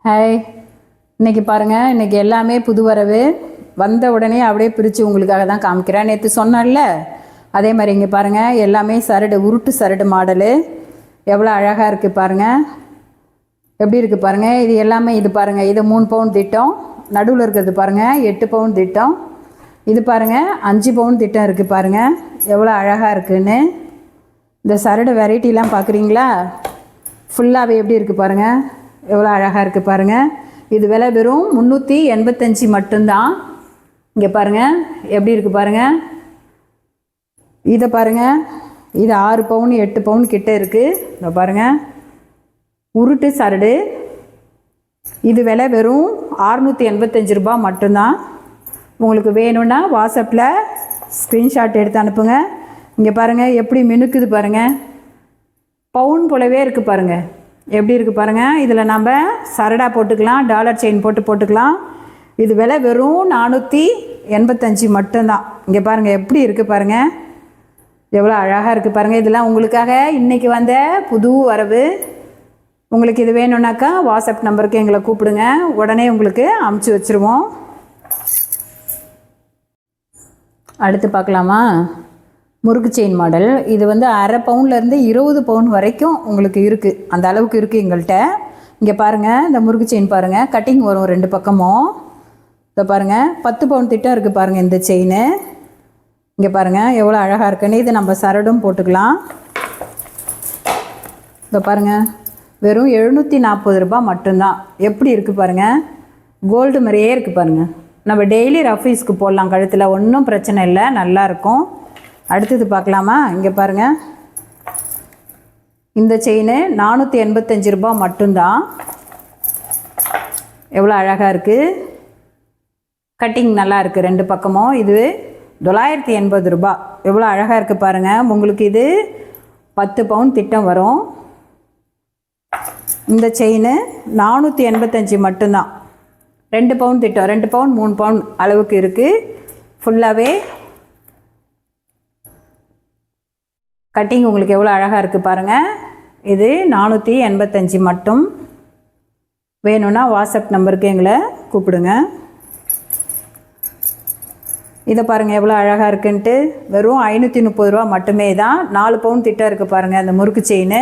Hi. இன்றைக்கி பாருங்கள், இன்றைக்கி எல்லாமே புது வரவு. வந்த உடனே அப்படியே பிரித்து உங்களுக்காக தான் காமிக்கிறேன். நேற்று சொன்னேன்ல, அதே மாதிரி இங்கே பாருங்கள், எல்லாமே சரடு, உருட்டு சரடு மாடலு. எவ்வளோ அழகாக இருக்குது பாருங்கள், எப்படி இருக்குது பாருங்கள். இது எல்லாமே இது பாருங்கள், இது 3 பவுன் திட்டம். நடுவில் இருக்கிறது பாருங்கள் 8 பவுன் திட்டம். இது பாருங்கள் 5 பவுன் திட்டம் இருக்குது பாருங்கள், எவ்வளோ அழகாக இருக்குதுன்னு. இந்த சரடு வெரைட்டிலாம் பார்க்குறீங்களா? ஃபுல்லாகவே எப்படி இருக்குது பாருங்கள், எவ்வளோ அழகாக இருக்குது பாருங்கள். இது விலை வெறும் 385 மட்டும்தான். இங்கே பாருங்கள் எப்படி இருக்குது பாருங்கள். இதை பாருங்கள், இது 6 பவுன் 8 பவுன் கிட்டே இருக்குது. இதை பாருங்கள், உருட்டு சரடு. இது விலை வெறும் 685 ரூபா மட்டும்தான். உங்களுக்கு வேணும்னா வாட்ஸ்அப்பில் ஸ்க்ரீன்ஷாட் எடுத்து அனுப்புங்க. இங்கே பாருங்கள் எப்படி மினுக்குது பாருங்கள், பவுன் போலவே இருக்குது பாருங்கள், எப்படி இருக்குது பாருங்கள். இதில் நம்ம சரடா போட்டுக்கலாம், டாலர் செயின் போட்டுக்கலாம். இது விலை வெறும் 485 மட்டும்தான். இங்கே பாருங்கள் எப்படி இருக்குது பாருங்கள், எவ்வளோ அழகாக இருக்குது பாருங்கள். இதெல்லாம் உங்களுக்காக இன்றைக்கி வந்த புது வரவு. உங்களுக்கு இது வேணும்னாக்கா வாட்ஸ்அப் நம்பருக்கு எங்களை கூப்பிடுங்க, உடனே உங்களுக்கு அமுச்சு வச்சுருவோம். அடுத்து பார்க்கலாமா? முறுக்கு செயின் மாடல். இது வந்து 1/2 பவுன்லேருந்து 20 பவுன் வரைக்கும் உங்களுக்கு இருக்குது, அந்த அளவுக்கு இருக்குது எங்கள்கிட்ட. இங்கே பாருங்கள், இந்த முறுக்கு செயின் பாருங்கள், கட்டிங் வரும் 2 பக்கமும். இதை பாருங்கள் 10 பவுன் திட்டம் இருக்குது பாருங்கள் இந்த செயின். இங்கே பாருங்கள் எவ்வளோ அழகாக இருக்குன்னு. இது நம்ம சரடும் போட்டுக்கலாம். இதை பாருங்கள் வெறும் 740 ரூபா மட்டும்தான். எப்படி இருக்குது பாருங்கள், கோல்டு மாதிரியே இருக்குது பாருங்கள். நம்ம டெய்லி ரஃபீஸ்க்கு போடலாம், கழுத்தில் ஒன்றும் பிரச்சனை இல்லை, நல்லாயிருக்கும். அடுத்தது பார்க்கலாமா? இங்கே பாருங்கள், இந்த செயின் 485 ரூபா மட்டும்தான். எவ்வளோ அழகாக இருக்குது, கட்டிங் நல்லா இருக்குது 2 பக்கமும். இது 980 ரூபா. எவ்வளோ அழகாக இருக்குது பாருங்கள். உங்களுக்கு இது 10 பவுன் திட்டம் வரும். இந்த செயின் 485 மட்டும்தான். 2 பவுன் திட்டம், 2 பவுன் 3 பவுன் அளவுக்கு இருக்குது. ஃபுல்லாகவே கட்டிங் உங்களுக்கு எவ்வளோ அழகாக இருக்குது பாருங்கள். இது 485 மட்டும். வேணும்னா வாட்ஸ்அப் நம்பருக்கு எங்களை கூப்பிடுங்க. இதை பாருங்கள் எவ்வளோ அழகாக இருக்குன்ட்டு. வெறும் 530 ரூபா மட்டுமே தான். 4 பவுன் திட்டம் இருக்குது பாருங்கள் அந்த முறுக்கு செயின்,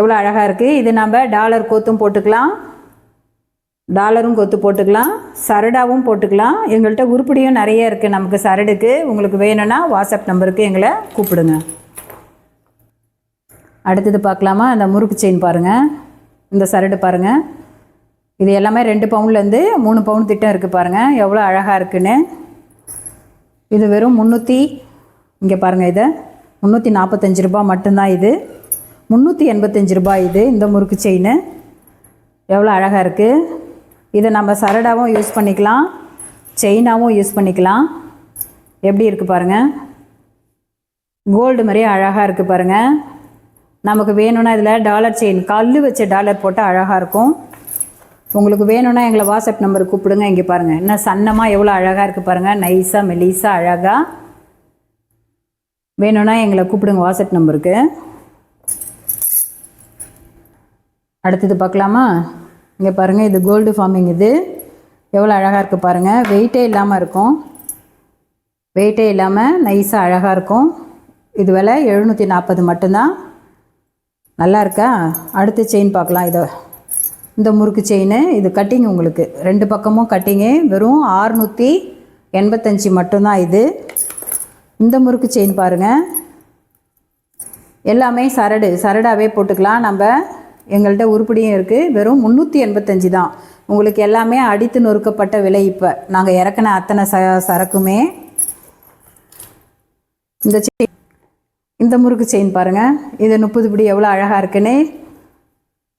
எவ்வளோ அழகாக இருக்குது. இது நம்ம டாலர் கோத்தும் போட்டுக்கலாம், டாலரும் கொத்து போட்டுக்கலாம், சரடாவும் போட்டுக்கலாம். எங்கள்கிட்ட உருப்படியும் நிறைய இருக்குது நமக்கு சரடுக்கு. உங்களுக்கு வேணும்னா வாட்ஸ்அப் நம்பருக்கு எங்களை கூப்பிடுங்க. அடுத்தது பார்க்கலாமா? அந்த முறுக்கு செயின் பாருங்கள், இந்த சரடு பாருங்கள். இது எல்லாமே 2 பவுன்லேருந்து 3 பவுன் திட்டம் இருக்குது பாருங்கள், எவ்வளோ அழகாக இருக்குன்னு. இது வெறும் இங்கே பாருங்கள், இதை 345 ரூபா மட்டும்தான். இது 385 ரூபா. இது இந்த முறுக்கு செயின் எவ்வளோ அழகாக இருக்குது. இதை நம்ம சரடாகவும் யூஸ் பண்ணிக்கலாம், செயினாகவும் யூஸ் பண்ணிக்கலாம். எப்படி இருக்குது பாருங்கள், கோல்டு மாதிரியே அழகாக இருக்குது பாருங்கள். நமக்கு வேணும்னா இதில் டாலர் செயின், கல் வச்ச டாலர் போட்டால் அழகாக இருக்கும். உங்களுக்கு வேணும்னா எங்களை வாட்ஸ்அப் நம்பருக்கு கூப்பிடுங்க. இங்கே பாருங்கள் இன்னும் சன்னமாக எவ்வளோ அழகாக இருக்குது பாருங்கள், நைஸாக மெலிஸாக அழகாக. வேணும்னா எங்களை கூப்பிடுங்க வாட்ஸ்அப் நம்பருக்கு. அடுத்தது பார்க்கலாமா? இங்கே பாருங்கள், இது கோல்டு ஃபார்மிங். இது எவ்வளோ அழகாக இருக்குது பாருங்கள். வெயிட்டே இல்லாமல் இருக்கும், வெயிட்டே இல்லாமல் நைஸாக அழகாக இருக்கும். இது விலை 740 மட்டும்தான். நல்லா இருக்கா? அடுத்த செயின் பார்க்கலாம். இந்த முறுக்கு செயின், இது கட்டிங் உங்களுக்கு 2 பக்கமும் கட்டிங்கு. வெறும் 685 மட்டும்தான். இது இந்த முறுக்கு செயின் பாருங்கள், எல்லாமே சரடாகவே போட்டுக்கலாம். நம்ம எங்கள்கிட்ட உருப்படியும் இருக்குது. வெறும் 385 தான். உங்களுக்கு எல்லாமே அடித்து நொறுக்கப்பட்ட விலை. இப்போ நாங்கள் இறக்கின அத்தனை சரக்குமே. இந்த முறுக்கு செயின் பாருங்கள், இது 30 பிடி எவ்வளோ அழகாக இருக்குன்னு.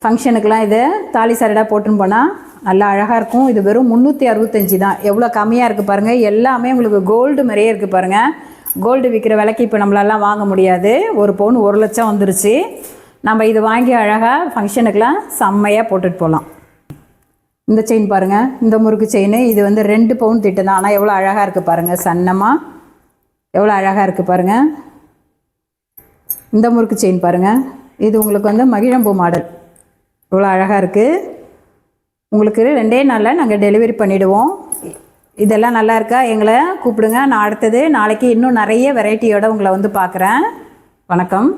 ஃபங்க்ஷனுக்கெலாம் இதை தாலி சரடாக போட்டுன்னு போனால் நல்லா அழகாக இருக்கும். இது வெறும் 365 தான். எவ்வளோ கம்மியாக இருக்குது பாருங்கள். எல்லாமே உங்களுக்கு கோல்டு மாதிரியே இருக்குது பாருங்கள். கோல்டு விற்கிற விலைக்கு இப்போ நம்மளாலாம் வாங்க முடியாது. 1 பவுன் 1 லட்சம் வந்துருச்சு. நம்ம இது வாங்கி அழகாக ஃபங்க்ஷனுக்கெலாம் செம்மையாக போட்டுட்டு போகலாம். இந்த செயின் பாருங்கள், இந்த முறுக்கு செயின். இது வந்து 2 பவுன் திட்டம் தான். ஆனால் எவ்வளோ அழகாக இருக்குது பாருங்கள், சன்னமாக எவ்வளோ அழகாக இருக்குது பாருங்கள். இந்த முறுக்கு செயின் பாருங்கள், இது உங்களுக்கு வந்து மகிழம்பூ மாடல். இவ்வளோ அழகாக இருக்குது. உங்களுக்கு 2 நாளில் நாங்கள் டெலிவரி பண்ணிவிடுவோம். இதெல்லாம் நல்லா இருக்கா? எங்களை கூப்பிடுங்க. நான் அடுத்தது நாளைக்கு இன்னும் நிறைய வெரைட்டியோடு உங்களை வந்து பார்க்குறேன். வணக்கம்.